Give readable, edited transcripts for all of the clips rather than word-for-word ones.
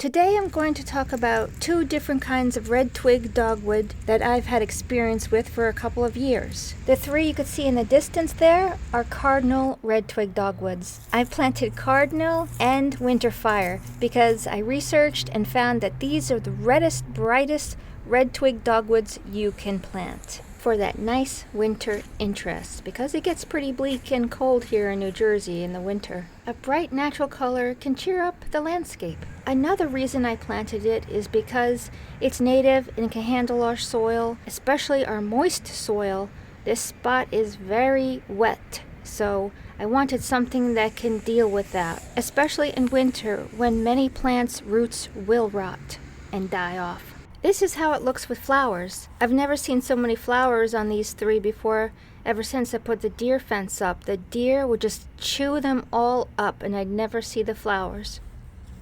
Today I'm going to talk about two different kinds of Redtwig Dogwood that I've had experience with for a couple of years. The three you could see in the distance there are Cardinal Redtwig Dogwoods. I've planted Cardinal and Winter Fire because I researched and found that these are the reddest, brightest Redtwig Dogwoods you can plant for that nice winter interest, because it gets pretty bleak and cold here in New Jersey in the winter. A bright natural color can cheer up the landscape. Another reason I planted it is because it's native and can handle our soil, especially our moist soil. This spot is very wet, so I wanted something that can deal with that, especially in winter when many plants' roots will rot and die off. This is how it looks with flowers. I've never seen so many flowers on these three before. Ever since I put the deer fence up, the deer would just chew them all up and I'd never see the flowers.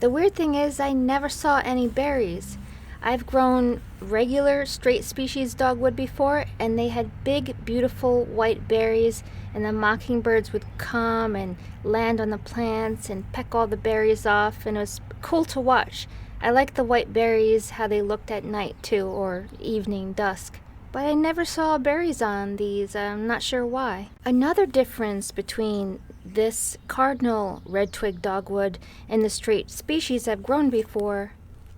The weird thing is I never saw any berries. I've grown regular straight species dogwood before, and they had big, beautiful white berries, and the mockingbirds would come and land on the plants and peck all the berries off, and it was cool to watch. I like the white berries, how they looked at night too, or evening, dusk. But I never saw berries on these. I'm not sure why. Another difference between this Cardinal Redtwig Dogwood and the straight species I've grown before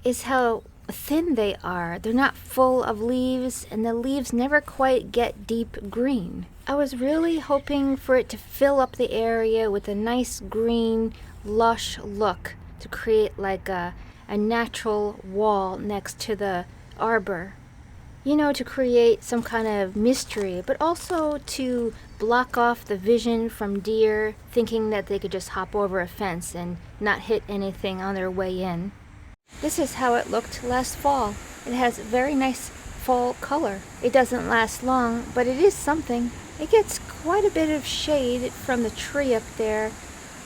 is how thin they are. They're not full of leaves, and the leaves never quite get deep green. I was really hoping for it to fill up the area with a nice green, lush look to create like a natural wall next to the arbor. You know, to create some kind of mystery, but also to block off the vision from deer thinking that they could just hop over a fence and not hit anything on their way in. This is how it looked last fall. It has a very nice fall color. It doesn't last long, but it is something. It gets quite a bit of shade from the tree up there,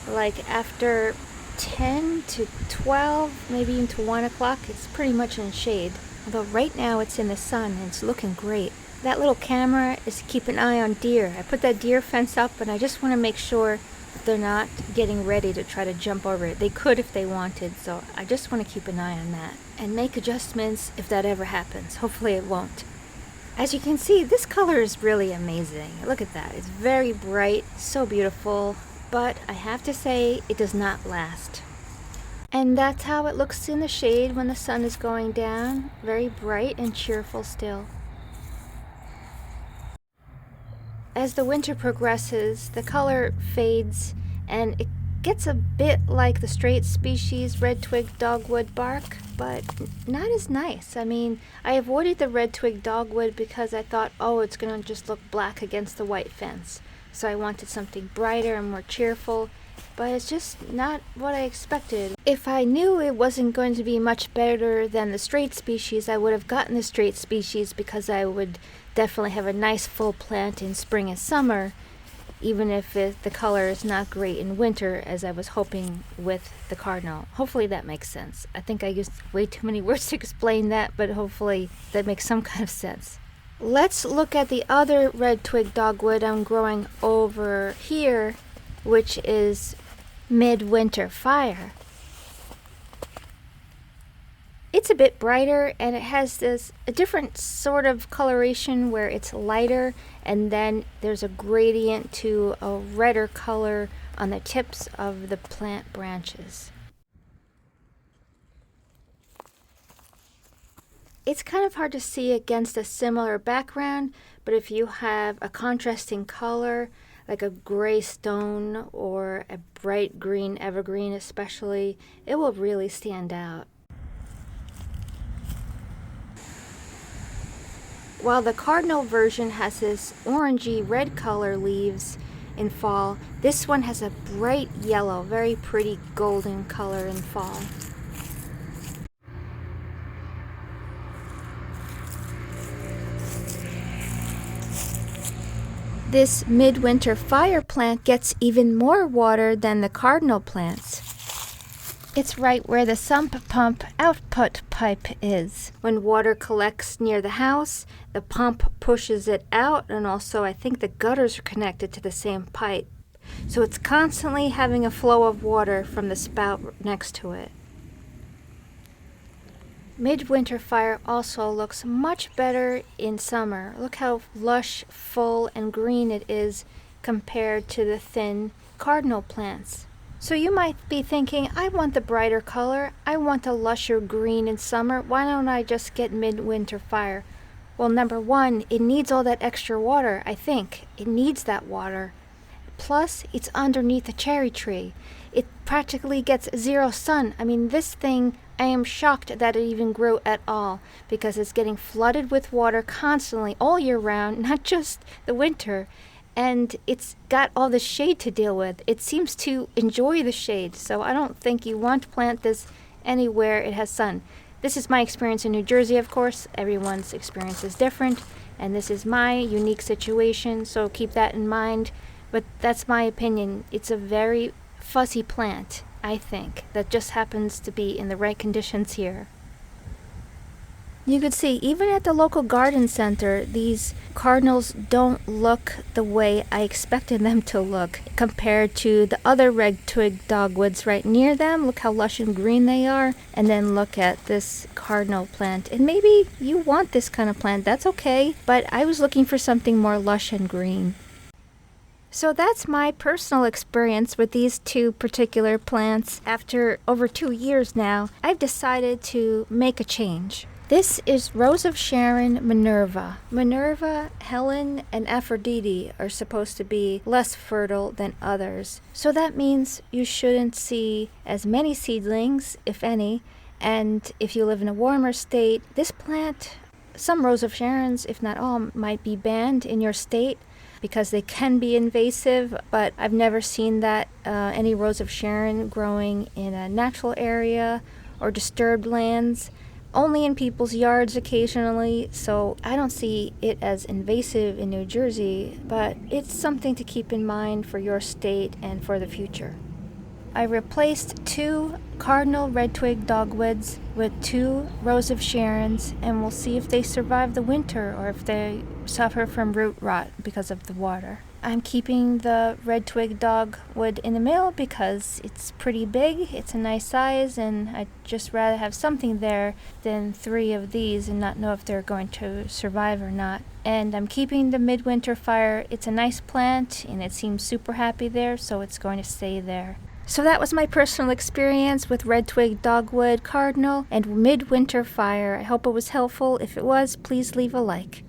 like after 10 to 12, maybe even to 1 o'clock. It's pretty much in shade. Although right now it's in the sun and it's looking great. That little camera is to keep an eye on deer. I put that deer fence up and I just want to make sure that they're not getting ready to try to jump over it. They could if they wanted, so I just want to keep an eye on that and make adjustments if that ever happens. Hopefully it won't. As you can see, this color is really amazing. Look at that. It's very bright, so beautiful, but I have to say it does not last. And that's how it looks in the shade when the sun is going down. Very bright and cheerful still. As the winter progresses, the color fades and it gets a bit like the straight species Redtwig Dogwood bark, but not as nice. I mean, I avoided the Redtwig Dogwood because I thought, oh, it's going to just look black against the white fence. So I wanted something brighter and more cheerful, but it's just not what I expected. If I knew it wasn't going to be much better than the straight species, I would have gotten the straight species because I would definitely have a nice full plant in spring and summer, even if the color is not great in winter, as I was hoping with the Cardinal. Hopefully that makes sense. I think I used way too many words to explain that, but hopefully that makes some kind of sense. Let's look at the other Redtwig Dogwood I'm growing over here, which is Midwinter Fire. It's a bit brighter and it has a different sort of coloration where it's lighter and then there's a gradient to a redder color on the tips of the plant branches. It's kind of hard to see against a similar background, but if you have a contrasting color, like a gray stone or a bright green evergreen especially, it will really stand out. While the Cardinal version has this orangey red color leaves in fall, this one has a bright yellow, very pretty golden color in fall. This Midwinter Fire plant gets even more water than the Cardinal plants. It's right where the sump pump output pipe is. When water collects near the house, the pump pushes it out, and also I think the gutters are connected to the same pipe. So it's constantly having a flow of water from the spout next to it. Midwinter Fire also looks much better in summer. Look how lush, full, and green it is compared to the thin cardinal plants. So you might be thinking, I want the brighter color. I want a lusher green in summer. Why don't I just get Midwinter Fire? Well, number one, it needs all that extra water, I think. It needs that water. Plus, it's underneath a cherry tree. It practically gets zero sun. I mean, this thing, I am shocked that it even grew at all because it's getting flooded with water constantly all year round, not just the winter. And it's got all the shade to deal with. It seems to enjoy the shade, so I don't think you want to plant this anywhere it has sun. This is my experience in New Jersey, of course. Everyone's experience is different, and this is my unique situation, so keep that in mind. But that's my opinion. It's a very fuzzy plant, I think, that just happens to be in the right conditions here. You could see, even at the local garden center, these cardinals don't look the way I expected them to look compared to the other Redtwig Dogwoods right near them. Look how lush and green they are. And then look at this cardinal plant. And maybe you want this kind of plant, that's okay. But I was looking for something more lush and green. So that's my personal experience with these two particular plants. After over 2 years now, I've decided to make a change. This is Rose of Sharon Minerva. Minerva, Helen, and Aphrodite are supposed to be less fertile than others. So that means you shouldn't see as many seedlings, if any. And if you live in a warmer state, this plant, some Rose of Sharons, if not all, might be banned in your state because they can be invasive, but I've never seen that any Rose of Sharon growing in a natural area or disturbed lands. Only in people's yards occasionally, so I don't see it as invasive in New Jersey, but it's something to keep in mind for your state and for the future. I replaced 2 Cardinal Redtwig Dogwoods with 2 Rose of Sharons, and we'll see if they survive the winter or if they suffer from root rot because of the water. I'm keeping the Redtwig Dogwood in the middle because it's pretty big, it's a nice size, and I'd just rather have something there than 3 of these and not know if they're going to survive or not. And I'm keeping the Midwinter Fire. It's a nice plant and it seems super happy there, so it's going to stay there. So that was my personal experience with Redtwig Dogwood, Cardinal, and Midwinter Fire. I hope it was helpful. If it was, please leave a like.